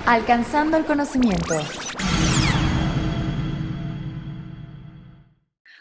Alcanzando el conocimiento.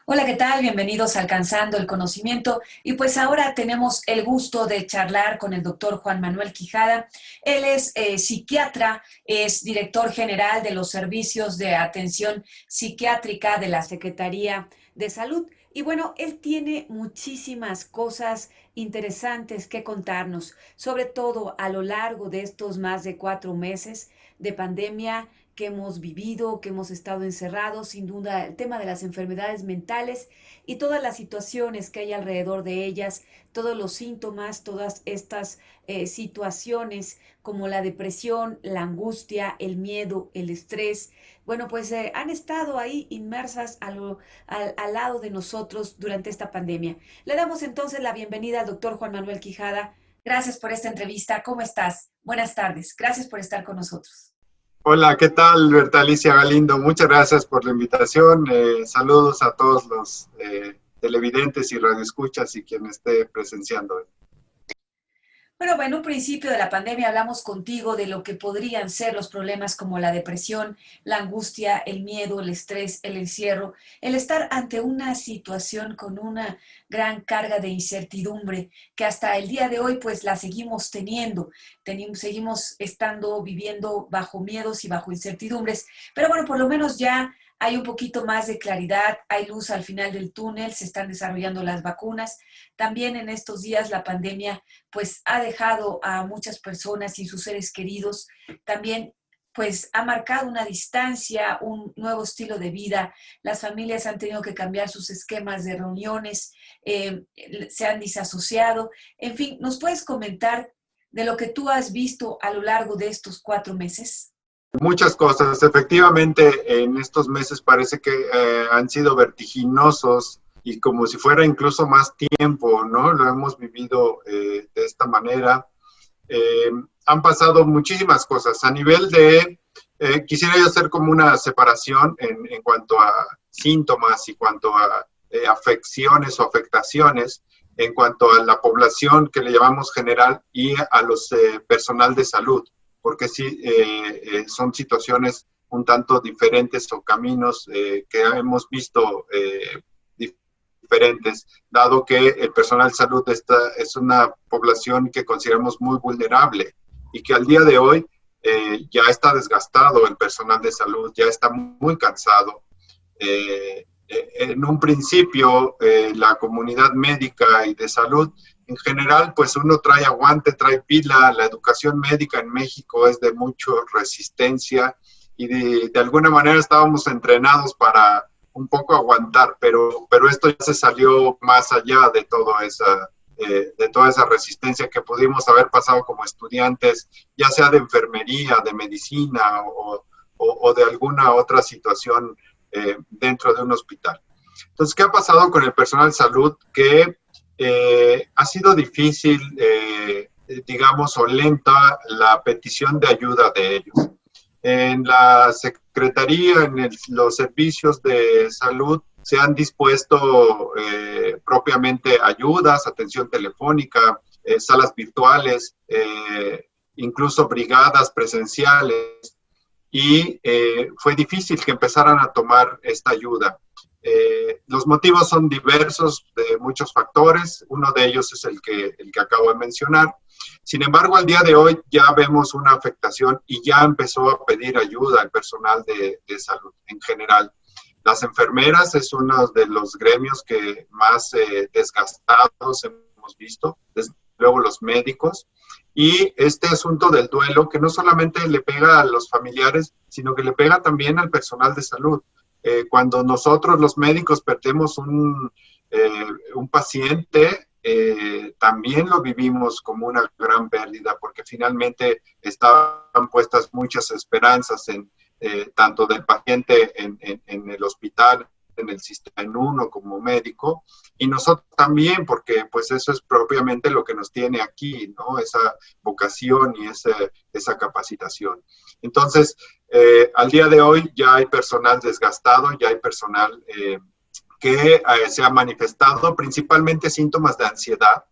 Hola, ¿qué tal? Bienvenidos a Alcanzando el Conocimiento. Y pues ahora tenemos el gusto de charlar con el doctor Juan Manuel Quijada. Él es psiquiatra, es director general de los servicios de atención psiquiátrica de la Secretaría de Salud. Y bueno, él tiene muchísimas cosas interesantes que contarnos, sobre todo a lo largo de estos más de 4 meses de pandemia que hemos vivido, que hemos estado encerrados, sin duda el tema de las enfermedades mentales y todas las situaciones que hay alrededor de ellas, todos los síntomas, todas estas situaciones como la depresión, la angustia, el miedo, el estrés, bueno, pues han estado ahí inmersas al lado de nosotros durante esta pandemia. Le damos entonces la bienvenida al doctor Juan Manuel Quijada. Gracias por esta entrevista. ¿Cómo estás? Buenas tardes. Gracias por estar con nosotros. Hola, ¿qué tal, Bertalicia Galindo? Muchas gracias por la invitación. Saludos a todos los televidentes y radioescuchas y quien esté presenciando. Bueno, en un principio de la pandemia hablamos contigo de lo que podrían ser los problemas como la depresión, la angustia, el miedo, el estrés, el encierro, el estar ante una situación con una gran carga de incertidumbre que hasta el día de hoy pues la seguimos teniendo. Seguimos estando viviendo bajo miedos y bajo incertidumbres, pero bueno, por lo menos ya hay un poquito más de claridad, hay luz al final del túnel, se están desarrollando las vacunas. También en estos días la pandemia pues ha dejado a muchas personas y sus seres queridos. También pues ha marcado una distancia, un nuevo estilo de vida. Las familias han tenido que cambiar sus esquemas de reuniones, se han disasociado. En fin, ¿nos puedes comentar de lo que tú has visto a lo largo de estos 4 meses? Muchas cosas. Efectivamente, en estos meses parece que han sido vertiginosos y como si fuera incluso más tiempo, ¿no? Lo hemos vivido de esta manera. Han pasado muchísimas cosas. A nivel de, quisiera yo hacer como una separación en cuanto a síntomas y cuanto a afecciones o afectaciones, en cuanto a la población que le llamamos general y a los personal de salud, porque sí son situaciones un tanto diferentes o caminos que hemos visto diferentes, dado que el personal de salud es una población que consideramos muy vulnerable y que al día de hoy ya está desgastado el personal de salud, ya está muy cansado. En un principio, la comunidad médica y de salud, en general, pues uno trae aguante, trae pila. La educación médica en México es de mucha resistencia y de alguna manera estábamos entrenados para un poco aguantar, pero esto ya se salió más allá de toda esa resistencia que pudimos haber pasado como estudiantes, ya sea de enfermería, de medicina o de alguna otra situación dentro de un hospital. Entonces, ¿qué ha pasado con el personal de salud? Que ha sido difícil, digamos, o lenta la petición de ayuda de ellos. En la Secretaría, los servicios de salud, se han dispuesto propiamente ayudas, atención telefónica, salas virtuales, incluso brigadas presenciales, y fue difícil que empezaran a tomar esta ayuda. Los motivos son diversos, de muchos factores. Uno de ellos es el que acabo de mencionar. Sin embargo, al día de hoy ya vemos una afectación y ya empezó a pedir ayuda al personal de salud en general. Las enfermeras es uno de los gremios que más desgastados hemos visto, desde luego los médicos. Y este asunto del duelo, que no solamente le pega a los familiares, sino que le pega también al personal de salud. Cuando nosotros los médicos perdemos un paciente, también lo vivimos como una gran pérdida, porque finalmente estaban puestas muchas esperanzas tanto del paciente en el hospital, en el sistema, en uno como médico, y nosotros también, porque pues eso es propiamente lo que nos tiene aquí, ¿no? Esa vocación y esa capacitación. Entonces, al día de hoy ya hay personal desgastado, ya hay personal que se ha manifestado principalmente síntomas de ansiedad,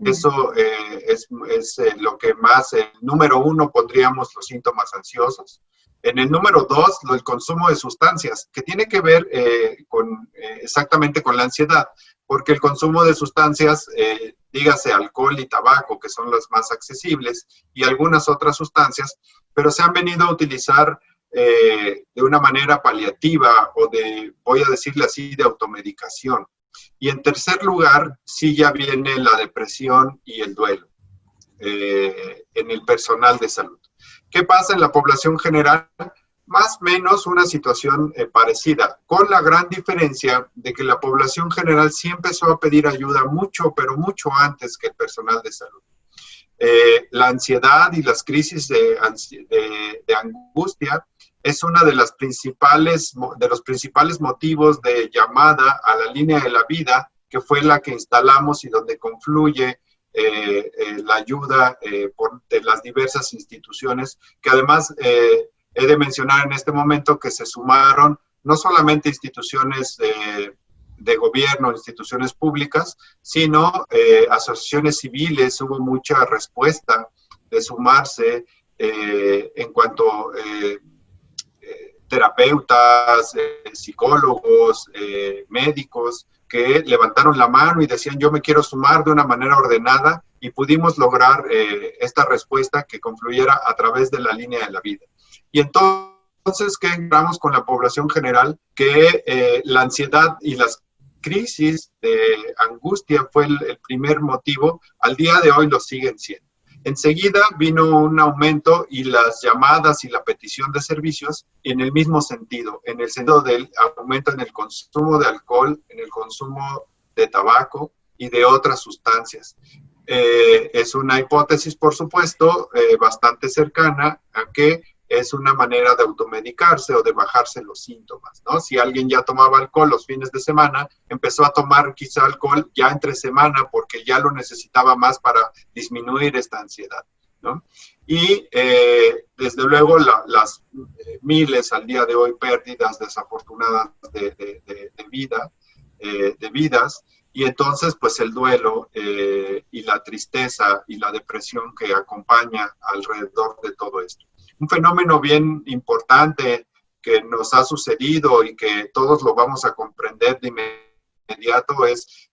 Eso es lo que más, el número 1 pondríamos los síntomas ansiosos. En el número 2, el consumo de sustancias, que tiene que ver exactamente con la ansiedad, porque el consumo de sustancias, dígase alcohol y tabaco, que son las más accesibles, y algunas otras sustancias, pero se han venido a utilizar de una manera paliativa o voy a decirle así, de automedicación. Y en tercer lugar, sí ya viene la depresión y el duelo en el personal de salud. ¿Qué pasa en la población general? Más o menos una situación parecida, con la gran diferencia de que la población general sí empezó a pedir ayuda mucho, pero mucho antes que el personal de salud. La ansiedad y las crisis de angustia es una de los principales motivos de llamada a la línea de la vida, que fue la que instalamos y donde confluye la ayuda de las diversas instituciones, que además he de mencionar en este momento que se sumaron no solamente instituciones de gobierno, instituciones públicas, sino asociaciones civiles. Hubo mucha respuesta de sumarse en cuanto terapeutas, psicólogos, médicos, que levantaron la mano y decían yo me quiero sumar de una manera ordenada, y pudimos lograr esta respuesta que confluyera a través de la línea de la vida. Y entonces, ¿qué encontramos con la población general? Que la ansiedad y las crisis de angustia fue el primer motivo, al día de hoy lo siguen siendo. Enseguida vino un aumento y las llamadas y la petición de servicios en el mismo sentido, en el sentido del aumento en el consumo de alcohol, en el consumo de tabaco y de otras sustancias. Es una hipótesis, por supuesto, bastante cercana a que es una manera de automedicarse o de bajarse los síntomas, ¿no? Si alguien ya tomaba alcohol los fines de semana, empezó a tomar quizá alcohol ya entre semana porque ya lo necesitaba más para disminuir esta ansiedad, ¿no? Y desde luego las miles al día de hoy pérdidas desafortunadas de vidas, y entonces pues el duelo y la tristeza y la depresión que acompaña alrededor de todo esto. Un fenómeno bien importante que nos ha sucedido y que todos lo vamos a comprender de inmediato es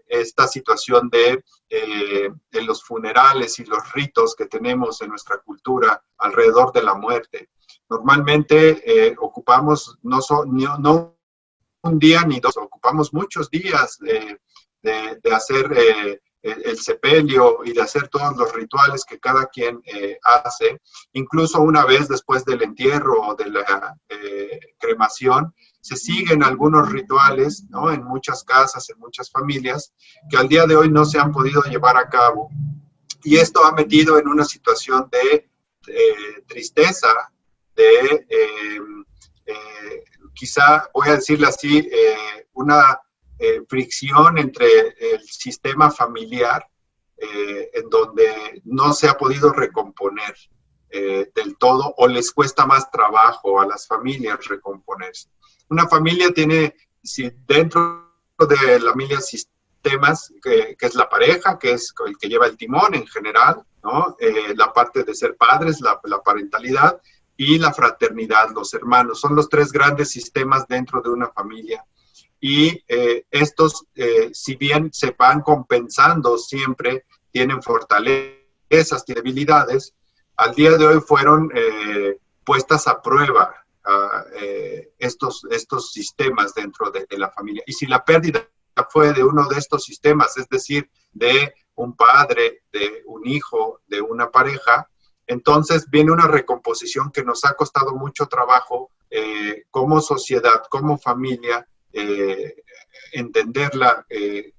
esta situación de los funerales y los ritos que tenemos en nuestra cultura alrededor de la muerte. Normalmente ocupamos no un día ni dos, ocupamos muchos días de hacer el sepelio y de hacer todos los rituales que cada quien hace. Incluso una vez después del entierro o de la cremación, se siguen algunos rituales, ¿no? En muchas casas, en muchas familias, que al día de hoy no se han podido llevar a cabo. Y esto ha metido en una situación de tristeza, de quizá, voy a decirle así, una fricción entre el sistema familiar, en donde no se ha podido recomponer del todo, o les cuesta más trabajo a las familias recomponerse. Una familia tiene, si dentro de la familia, sistemas que es la pareja, que es el que lleva el timón en general, ¿no? La parte de ser padres, la parentalidad, y la fraternidad, los hermanos. Son los tres grandes sistemas dentro de una familia. Y estos, si bien se van compensando siempre, tienen fortalezas y debilidades, al día de hoy fueron puestas a prueba estos sistemas dentro de la familia. Y si la pérdida fue de uno de estos sistemas, es decir, de un padre, de un hijo, de una pareja, entonces viene una recomposición que nos ha costado mucho trabajo como sociedad, como familia, entenderla,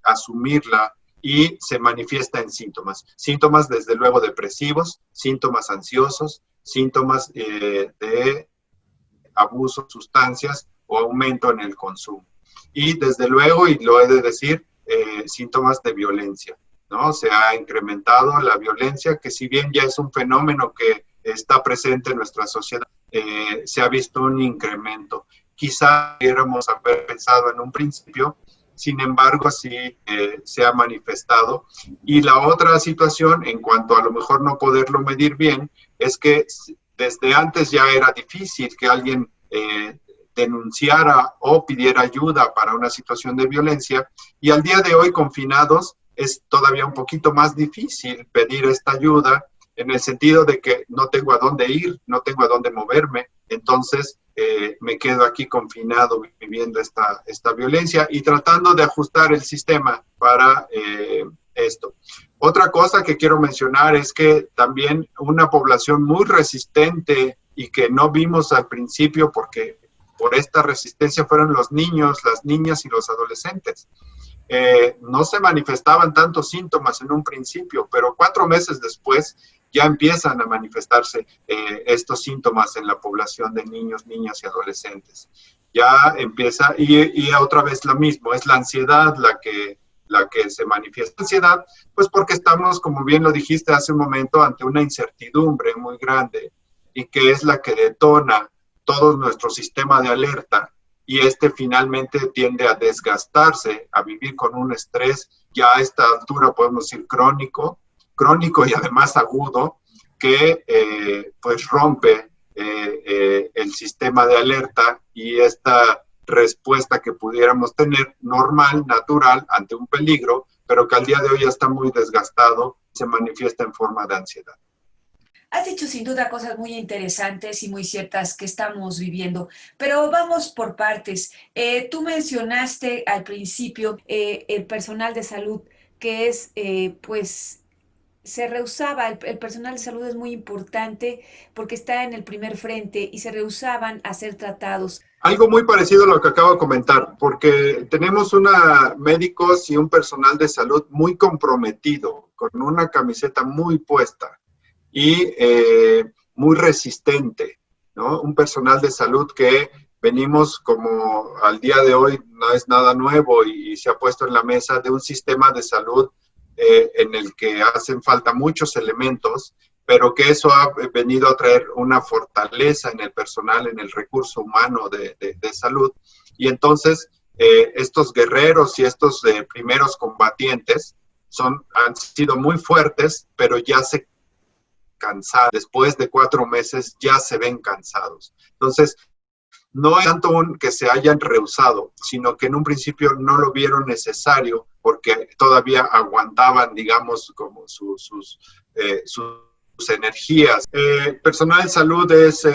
asumirla, y se manifiesta en síntomas. Síntomas desde luego depresivos, síntomas ansiosos, síntomas de abuso de sustancias o aumento en el consumo. Y desde luego, y lo he de decir, síntomas de violencia, ¿no? Se ha incrementado la violencia, que si bien ya es un fenómeno que está presente en nuestra sociedad, se ha visto un incremento. Quizá hubiéramos haber pensado en un principio sin embargo, sí se ha manifestado. Y la otra situación, en cuanto a lo mejor no poderlo medir bien, es que desde antes ya era difícil que alguien denunciara o pidiera ayuda para una situación de violencia, y al día de hoy, confinados, es todavía un poquito más difícil pedir esta ayuda, en el sentido de que no tengo a dónde ir, no tengo a dónde moverme, entonces me quedo aquí confinado viviendo esta violencia y tratando de ajustar el sistema para esto. Otra cosa que quiero mencionar es que también una población muy resistente y que no vimos al principio porque por esta resistencia fueron los niños, las niñas y los adolescentes. No se manifestaban tantos síntomas en un principio, pero 4 meses después ya empiezan a manifestarse estos síntomas en la población de niños, niñas y adolescentes. Ya empieza, y otra vez lo mismo, es la ansiedad la que se manifiesta. Ansiedad, pues porque estamos, como bien lo dijiste hace un momento, ante una incertidumbre muy grande y que es la que detona todo nuestro sistema de alerta, y finalmente tiende a desgastarse, a vivir con un estrés ya a esta altura podemos decir crónico y además agudo, que pues rompe el sistema de alerta y esta respuesta que pudiéramos tener normal, natural, ante un peligro, pero que al día de hoy ya está muy desgastado, se manifiesta en forma de ansiedad. Has dicho sin duda cosas muy interesantes y muy ciertas que estamos viviendo, pero vamos por partes. Tú mencionaste al principio el personal de salud, que es, pues, se rehusaba, el personal de salud es muy importante porque está en el primer frente y se rehusaban a ser tratados. Algo muy parecido a lo que acabo de comentar, porque tenemos médicos y un personal de salud muy comprometido, con una camiseta muy puesta y muy resistente, ¿no? Un personal de salud que venimos como al día de hoy, no es nada nuevo y se ha puesto en la mesa de un sistema de salud en el que hacen falta muchos elementos, pero que eso ha venido a traer una fortaleza en el personal, en el recurso humano de salud. Y entonces estos guerreros y estos primeros combatientes han sido muy fuertes, pero ya se cansados. Después de 4 meses ya se ven cansados. Entonces, no es tanto que se hayan rehusado, sino que en un principio no lo vieron necesario porque todavía aguantaban, digamos, como sus energías. Personal de salud es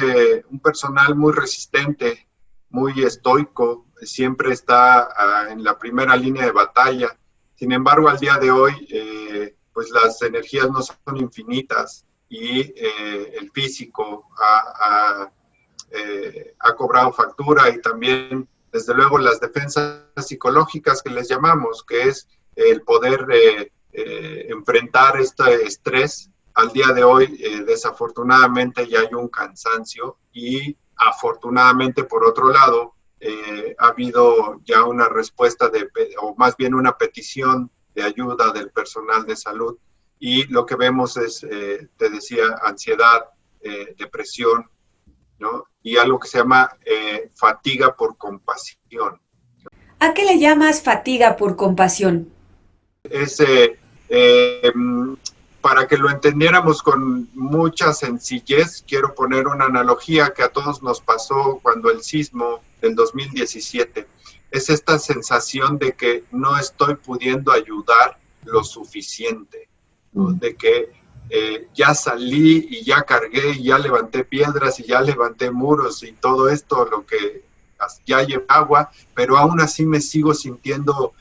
un personal muy resistente, muy estoico, siempre está en la primera línea de batalla. Sin embargo, al día de hoy, pues las energías no son infinitas y el físico ha cobrado factura, y también, desde luego, las defensas psicológicas que les llamamos, que es el poder enfrentar este estrés. Al día de hoy, desafortunadamente, ya hay un cansancio y afortunadamente, por otro lado, ha habido ya una respuesta o más bien una petición de ayuda del personal de salud, y lo que vemos es, te decía, ansiedad, depresión, ¿no? Y algo que se llama fatiga por compasión. ¿A qué le llamas fatiga por compasión? Es, para que lo entendiéramos con mucha sencillez, quiero poner una analogía que a todos nos pasó cuando el sismo del 2017. Es esta sensación de que no estoy pudiendo ayudar lo suficiente, ¿no? De que ya salí y ya cargué y ya levanté piedras y ya levanté muros y todo esto, lo que ya lleva agua, pero aún así me sigo sintiendo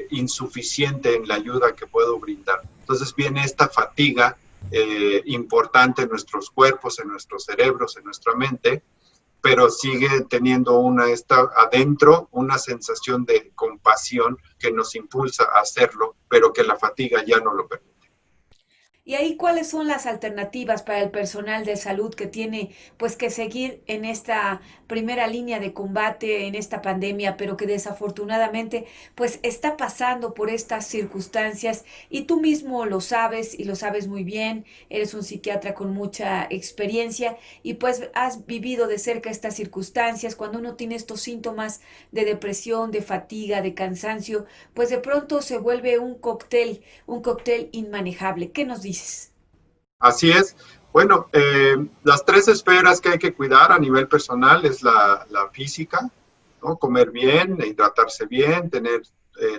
insuficiente en la ayuda que puedo brindar. Entonces viene esta fatiga importante en nuestros cuerpos, en nuestros cerebros, en nuestra mente, pero sigue teniendo adentro una sensación de compasión que nos impulsa a hacerlo, pero que la fatiga ya no lo permite. Y ahí, ¿cuáles son las alternativas para el personal de salud que tiene pues que seguir en esta primera línea de combate en esta pandemia, pero que desafortunadamente pues está pasando por estas circunstancias y tú mismo lo sabes y lo sabes muy bien, eres un psiquiatra con mucha experiencia y pues has vivido de cerca estas circunstancias cuando uno tiene estos síntomas de depresión, de fatiga, de cansancio, pues de pronto se vuelve un cóctel inmanejable. ¿Qué nos dices? Así es. Bueno, las tres esferas que hay que cuidar a nivel personal es la física, ¿no? Comer bien, hidratarse bien, tener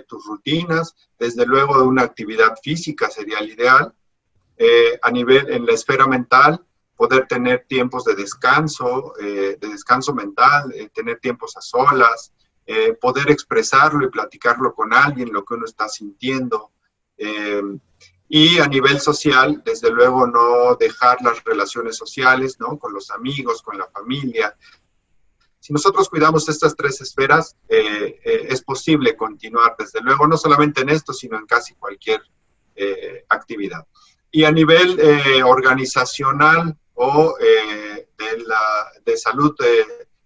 tus rutinas, desde luego una actividad física sería el ideal. A nivel, en la esfera mental, poder tener tiempos de descanso mental, tener tiempos a solas, poder expresarlo y platicarlo con alguien, lo que uno está sintiendo. Eh, y a nivel social, desde luego, no dejar las relaciones sociales, ¿no? Con los amigos, con la familia. Si nosotros cuidamos estas tres esferas, es posible continuar, desde luego, no solamente en esto, sino en casi cualquier actividad. Y a nivel organizacional o de salud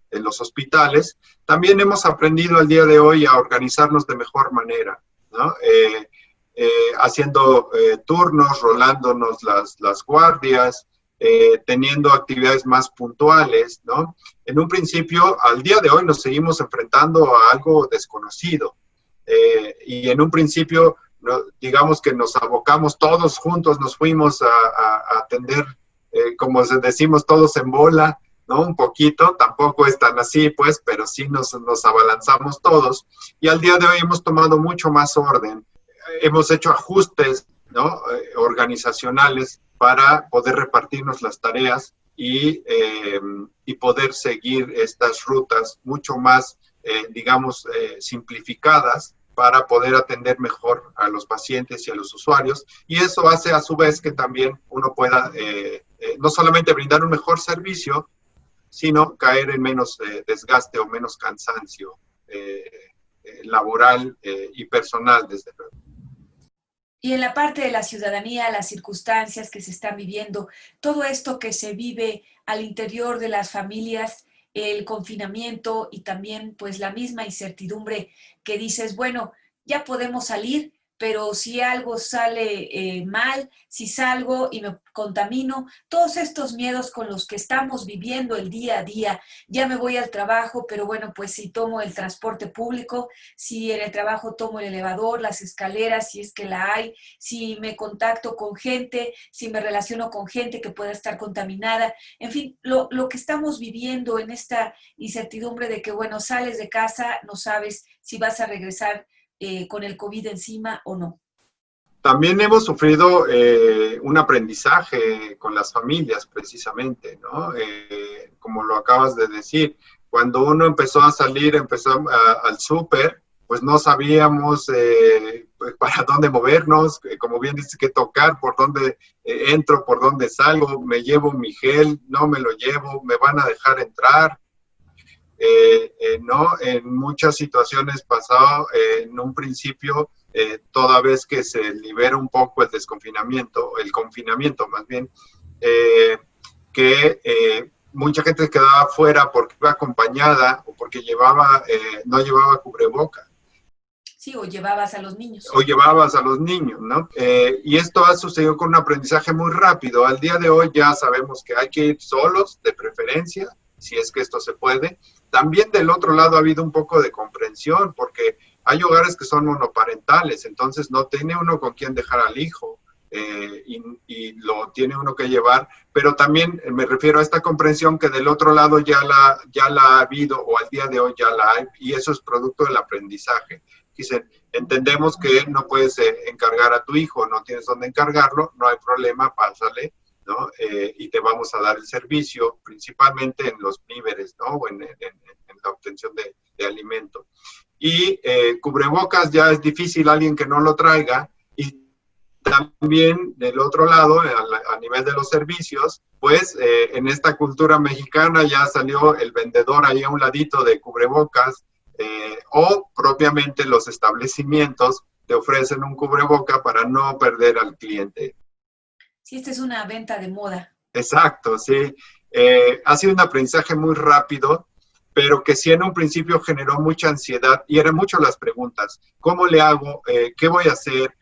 en los hospitales, también hemos aprendido al día de hoy a organizarnos de mejor manera, ¿no? Haciendo turnos, rolándonos las guardias, teniendo actividades más puntuales, ¿no? En un principio, al día de hoy nos seguimos enfrentando a algo desconocido, y en un principio, no, digamos que nos abocamos todos juntos, nos fuimos a atender, como decimos, todos en bola, ¿no? Un poquito, tampoco es tan así, pues, pero sí nos abalanzamos todos, y al día de hoy hemos tomado mucho más orden, hemos hecho ajustes, ¿no? Organizacionales para poder repartirnos las tareas y poder seguir estas rutas mucho más, digamos, simplificadas para poder atender mejor a los pacientes y a los usuarios. Y eso hace a su vez que también uno pueda no solamente brindar un mejor servicio, sino caer en menos desgaste o menos cansancio laboral y personal, desde luego. Y en la parte de la ciudadanía, las circunstancias que se están viviendo, todo esto que se vive al interior de las familias, el confinamiento y también pues la misma incertidumbre que dices, bueno, ya podemos salir, pero si algo sale mal, si salgo y me contamino, todos estos miedos con los que estamos viviendo el día a día, ya me voy al trabajo, pero bueno, pues si tomo el transporte público, si en el trabajo tomo el elevador, las escaleras, si es que la hay, si me contacto con gente, si me relaciono con gente que pueda estar contaminada, en fin, lo que estamos viviendo en esta incertidumbre de que, bueno, sales de casa, no sabes si vas a regresar con el COVID encima o no. También hemos sufrido un aprendizaje con las familias, precisamente, ¿no? Como lo acabas de decir, cuando uno empezó a salir, al súper, pues no sabíamos pues para dónde movernos, como bien dices, qué tocar, por dónde entro, por dónde salgo, me llevo mi gel, no me lo llevo, me van a dejar entrar. No, en muchas situaciones pasado, en un principio, toda vez que se libera un poco el confinamiento más bien, que mucha gente quedaba fuera porque iba acompañada o porque no llevaba cubreboca. Sí, o llevabas a los niños. O llevabas a los niños, ¿no? Y esto ha sucedido con un aprendizaje muy rápido. Al día de hoy ya sabemos que hay que ir solos, de preferencia, si es que esto se puede. También del otro lado ha habido un poco de comprensión, porque hay hogares que son monoparentales, entonces no tiene uno con quien dejar al hijo, y lo tiene uno que llevar, pero también me refiero a esta comprensión que del otro lado ya la ha habido, o al día de hoy ya la hay, y eso es producto del aprendizaje. Dicen, entendemos que no puedes encargar a tu hijo, no tienes dónde encargarlo, no hay problema, pásale, ¿no? Y te vamos a dar el servicio, principalmente en los víveres, ¿no? O en la obtención de alimento. Y cubrebocas ya es difícil alguien que no lo traiga, y también del otro lado, a nivel de los servicios, pues en esta cultura mexicana ya salió el vendedor ahí a un ladito de cubrebocas, o propiamente los establecimientos te ofrecen un cubreboca para no perder al cliente. Sí, esta es una venta de moda. Exacto, sí. Ha sido un aprendizaje muy rápido, pero que sí en un principio generó mucha ansiedad y eran muchas las preguntas. ¿Cómo le hago? ¿Qué voy a hacer?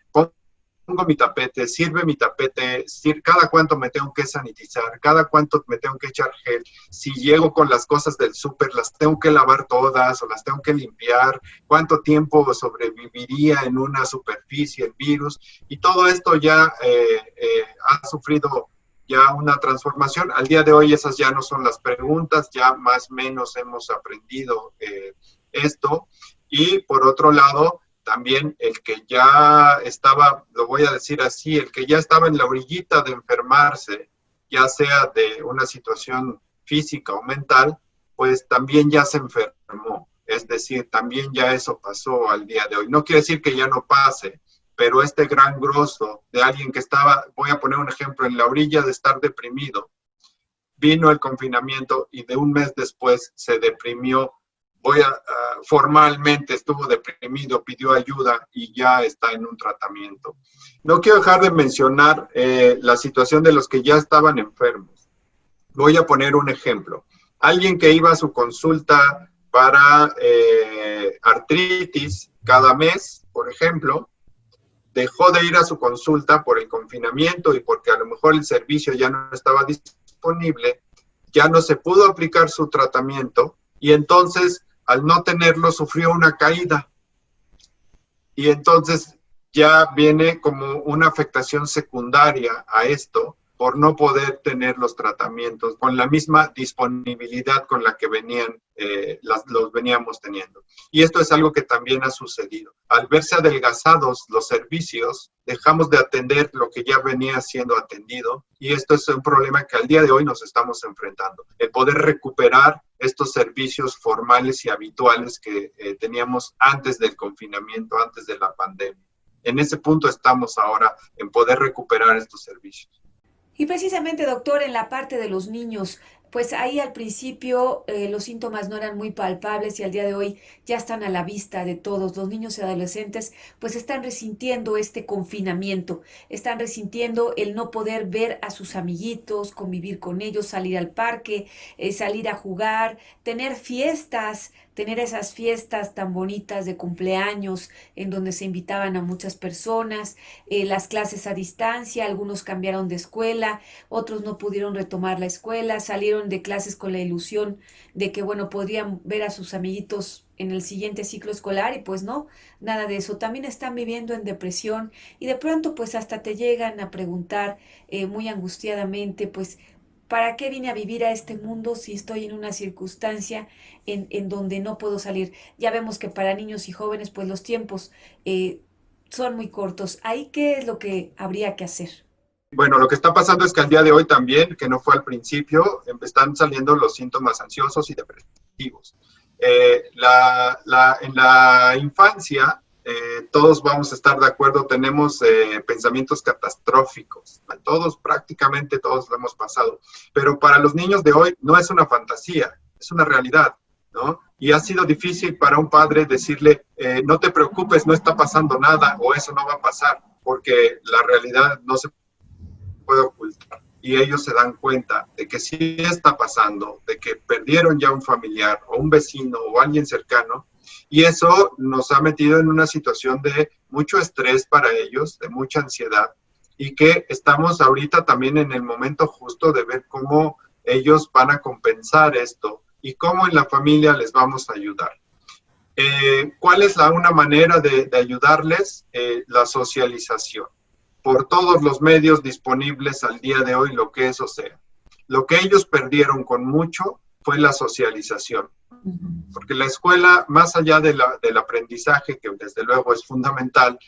Pongo mi tapete, sirve mi tapete, cada cuánto me tengo que sanitizar, cada cuánto me tengo que echar gel, si llego con las cosas del súper, las tengo que lavar todas o las tengo que limpiar, cuánto tiempo sobreviviría en una superficie el virus, y todo esto ya ha sufrido ya una transformación. Al día de hoy esas ya no son las preguntas, ya más o menos hemos aprendido esto, y por otro lado, también el que ya estaba, lo voy a decir así, el que ya estaba en la orillita de enfermarse, ya sea de una situación física o mental, pues también ya se enfermó. Es decir, también ya eso pasó al día de hoy. No quiere decir que ya no pase, pero este gran grosso de alguien que estaba, voy a poner un ejemplo, en la orilla de estar deprimido, vino el confinamiento y de un mes después se deprimió, formalmente estuvo deprimido, pidió ayuda y ya está en un tratamiento. No quiero dejar de mencionar la situación de los que ya estaban enfermos. Voy a poner un ejemplo. Alguien que iba a su consulta para artritis cada mes, por ejemplo, dejó de ir a su consulta por el confinamiento y porque a lo mejor el servicio ya no estaba disponible, ya no se pudo aplicar su tratamiento y entonces al no tenerlo sufrió una caída. Y entonces ya viene como una afectación secundaria a esto por no poder tener los tratamientos con la misma disponibilidad con la que los veníamos teniendo. Y esto es algo que también ha sucedido. Al verse adelgazados los servicios, dejamos de atender lo que ya venía siendo atendido, y esto es un problema que al día de hoy nos estamos enfrentando. El poder recuperar estos servicios formales y habituales que teníamos antes del confinamiento, antes de la pandemia. En ese punto estamos ahora, en poder recuperar estos servicios. Y precisamente, doctor, en la parte de los niños, pues ahí al principio los síntomas no eran muy palpables y al día de hoy ya están a la vista de todos. Los niños y adolescentes pues están resintiendo este confinamiento, están resintiendo el no poder ver a sus amiguitos, convivir con ellos, salir al parque, salir a jugar, tener fiestas, tener esas fiestas tan bonitas de cumpleaños en donde se invitaban a muchas personas, las clases a distancia, algunos cambiaron de escuela, otros no pudieron retomar la escuela, salieron de clases con la ilusión de que, bueno, podrían ver a sus amiguitos en el siguiente ciclo escolar y pues no, nada de eso. También están viviendo en depresión y de pronto pues hasta te llegan a preguntar muy angustiadamente, pues, ¿para qué vine a vivir a este mundo si estoy en una circunstancia en donde no puedo salir? Ya vemos que para niños y jóvenes pues los tiempos son muy cortos. ¿Ahí qué es lo que habría que hacer? Bueno, lo que está pasando es que al día de hoy también, que no fue al principio, están saliendo los síntomas ansiosos y depresivos. En la infancia, todos vamos a estar de acuerdo, tenemos pensamientos catastróficos. Todos, prácticamente todos lo hemos pasado. Pero para los niños de hoy no es una fantasía, es una realidad, ¿no? Y ha sido difícil para un padre decirle, no te preocupes, no está pasando nada o eso no va a pasar, porque la realidad no se puede ocultar. Y ellos se dan cuenta de que sí está pasando, de que perdieron ya un familiar o un vecino o alguien cercano, y eso nos ha metido en una situación de mucho estrés para ellos, de mucha ansiedad, y que estamos ahorita también en el momento justo de ver cómo ellos van a compensar esto y cómo en la familia les vamos a ayudar. ¿Cuál es una manera de ayudarles? La socialización por todos los medios disponibles al día de hoy, lo que eso sea. Lo que ellos perdieron con mucho fue la socialización, porque la escuela, más allá del aprendizaje, que desde luego es fundamental,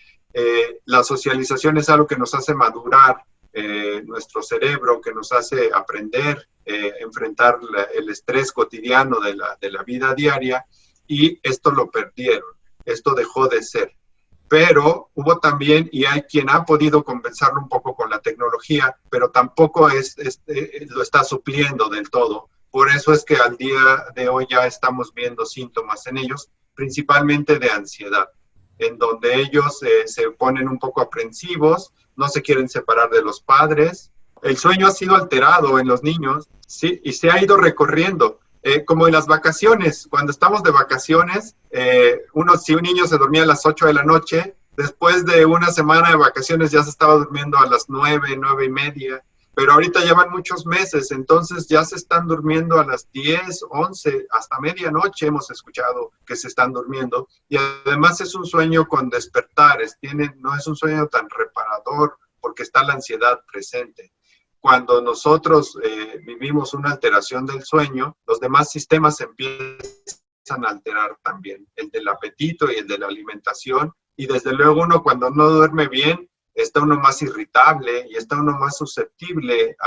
la socialización es algo que nos hace madurar nuestro cerebro, que nos hace aprender, enfrentar el estrés cotidiano de la vida diaria, y esto lo perdieron, esto dejó de ser. Pero hubo también, y hay quien ha podido compensarlo un poco con la tecnología, pero tampoco lo está supliendo del todo. Por eso es que al día de hoy ya estamos viendo síntomas en ellos, principalmente de ansiedad, en donde ellos se ponen un poco aprensivos, no se quieren separar de los padres. El sueño ha sido alterado en los niños, ¿sí? Y se ha ido recorriendo. Como en las vacaciones, cuando estamos de vacaciones, si un niño se dormía a las 8 de la noche, después de una semana de vacaciones ya se estaba durmiendo a las 9, 9:30, pero ahorita llevan muchos meses, entonces ya se están durmiendo a las 10, 11, hasta medianoche hemos escuchado que se están durmiendo, y además es un sueño con despertares, no es un sueño tan reparador porque está la ansiedad presente. Cuando nosotros vivimos una alteración del sueño, los demás sistemas empiezan a alterar también, el del apetito y el de la alimentación, y desde luego uno cuando no duerme bien, está uno más irritable y está uno más susceptible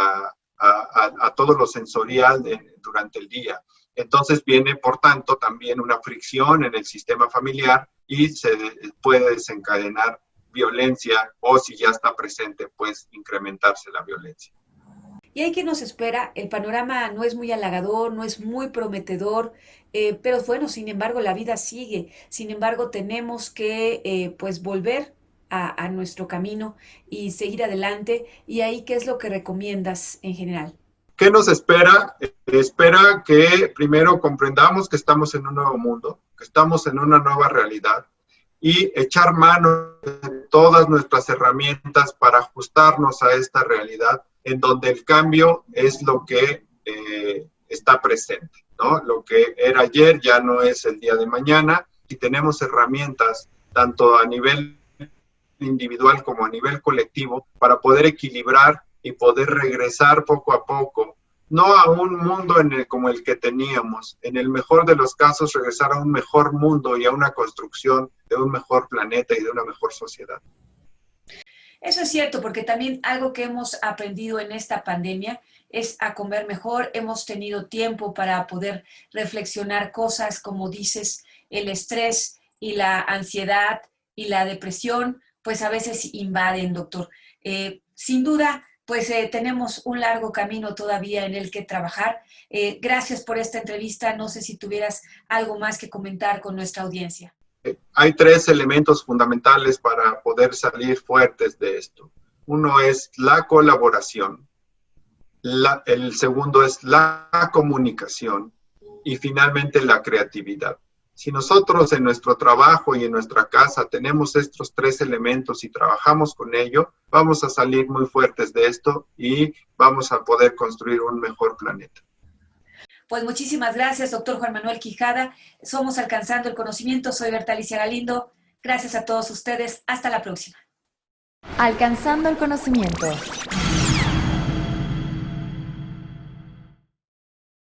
a todo lo sensorial durante el día. Entonces viene, por tanto, también una fricción en el sistema familiar y se puede desencadenar violencia, o si ya está presente, pues incrementarse la violencia. ¿Y ahí qué nos espera? El panorama no es muy halagador, no es muy prometedor, pero bueno, sin embargo, la vida sigue. Sin embargo, tenemos que pues volver a nuestro camino y seguir adelante. ¿Y ahí qué es lo que recomiendas en general? ¿Qué nos espera? Espera que primero comprendamos que estamos en un nuevo mundo, que estamos en una nueva realidad, y echar mano de todas nuestras herramientas para ajustarnos a esta realidad en donde el cambio es lo que está presente, ¿no? Lo que era ayer ya no es el día de mañana, y tenemos herramientas tanto a nivel individual como a nivel colectivo para poder equilibrar y poder regresar poco a poco, no a un mundo como el que teníamos, en el mejor de los casos regresar a un mejor mundo y a una construcción de un mejor planeta y de una mejor sociedad. Eso es cierto, porque también algo que hemos aprendido en esta pandemia es a comer mejor. Hemos tenido tiempo para poder reflexionar cosas, como dices, el estrés y la ansiedad y la depresión, pues a veces invaden, doctor. Sin duda, pues tenemos un largo camino todavía en el que trabajar. Gracias por esta entrevista. No sé si tuvieras algo más que comentar con nuestra audiencia. Hay 3 elementos fundamentales para poder salir fuertes de esto. Uno es la colaboración, el segundo es la comunicación y finalmente la creatividad. Si nosotros en nuestro trabajo y en nuestra casa tenemos estos 3 elementos y trabajamos con ello, vamos a salir muy fuertes de esto y vamos a poder construir un mejor planeta. Pues muchísimas gracias, doctor Juan Manuel Quijada. Somos Alcanzando el Conocimiento. Soy Bertalicia Galindo. Gracias a todos ustedes. Hasta la próxima. Alcanzando el Conocimiento.